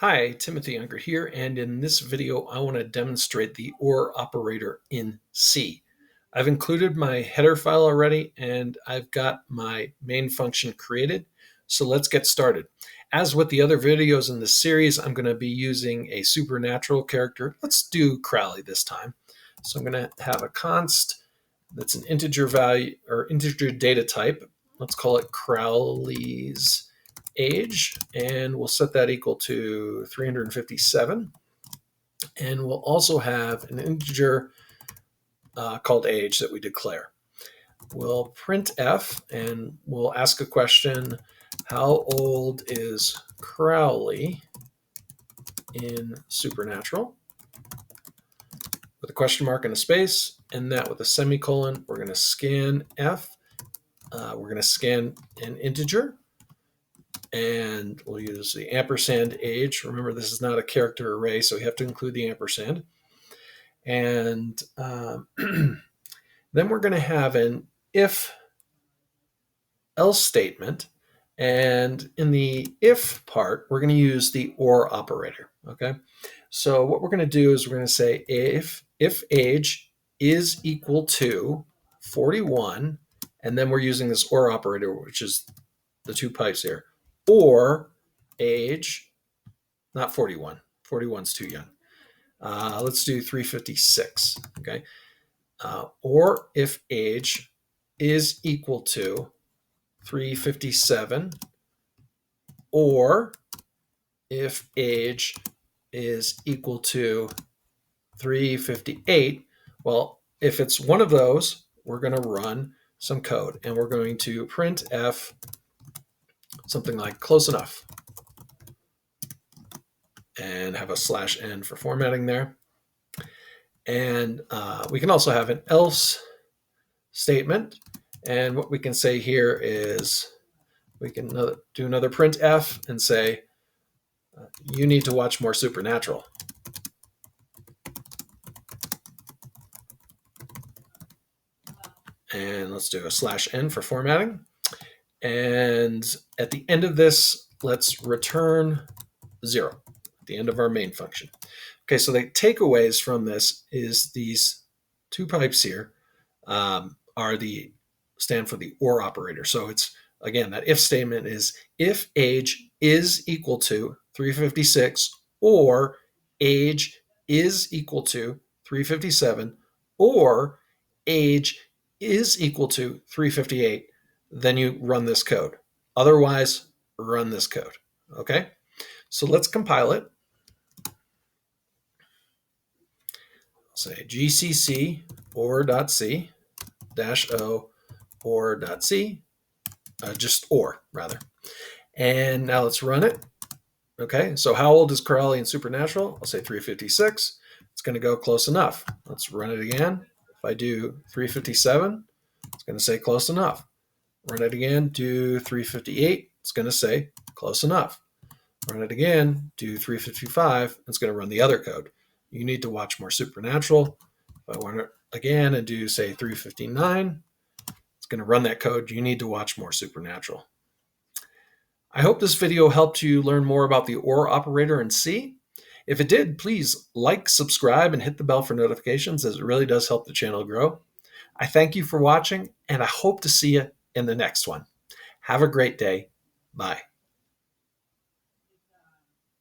Hi, Timothy Unger here, and in this video I want to demonstrate the OR operator in C. I've included my header file already and I've got my main function created, so let's get started. As with the other videos in this series, I'm going to be using a supernatural character. Let's do Crowley this time. So I'm going to have a const that's an integer value or integer data type. Let's call it Crowley's age, and we'll set that equal to 357. And we'll also have an integer called age that we declare. We'll print f and we'll ask a question: how old is Crowley in Supernatural? With a question mark and a space, and that with a semicolon. We're going to scan f. We're going to scan an integer, and we'll use the ampersand age. Remember, this is not a character array, so we have to include the ampersand. And then we're going to have an if else statement. And in the if part, we're going to use the or operator. Okay. So what we're going to do is we're going to say if age is equal to 41, and then we're using this or operator, which is the two pipes here, or age, not 41. 41's too young. Let's do 356. Okay. Or if age is equal to 357, or if age is equal to 358. Well, if it's one of those, we're going to run some code, and we're going to print f something like close enough, and have a /n for formatting there. And we can also have an else statement. And what we can say here is we can do another print f and say, you need to watch more Supernatural. And let's do a /n for formatting. And at the end of this, let's return 0 at the end of our main function. Okay, so the takeaways from this is these two pipes here stand for the or operator. So it's, again, that if statement is if age is equal to 356, or age is equal to 357, or age is equal to 358, then you run this code. Otherwise, run this code. Okay, so let's compile it. I'll say gcc or.c -o or.c, just or rather. And now let's run it. Okay, so how old is Crowley in Supernatural? I'll say 356. It's going to go close enough. Let's run it again. If I do 357, it's going to say close enough. Run it again, do 358. It's going to say close enough. Run it again, do 355. It's going to run the other code. You need to watch more Supernatural. If I run it again and do, say, 359, it's going to run that code. You need to watch more Supernatural. I hope this video helped you learn more about the OR operator in C. If it did, please like, subscribe, and hit the bell for notifications, as it really does help the channel grow. I thank you for watching, and I hope to see you in the next one. Have a great day. Bye.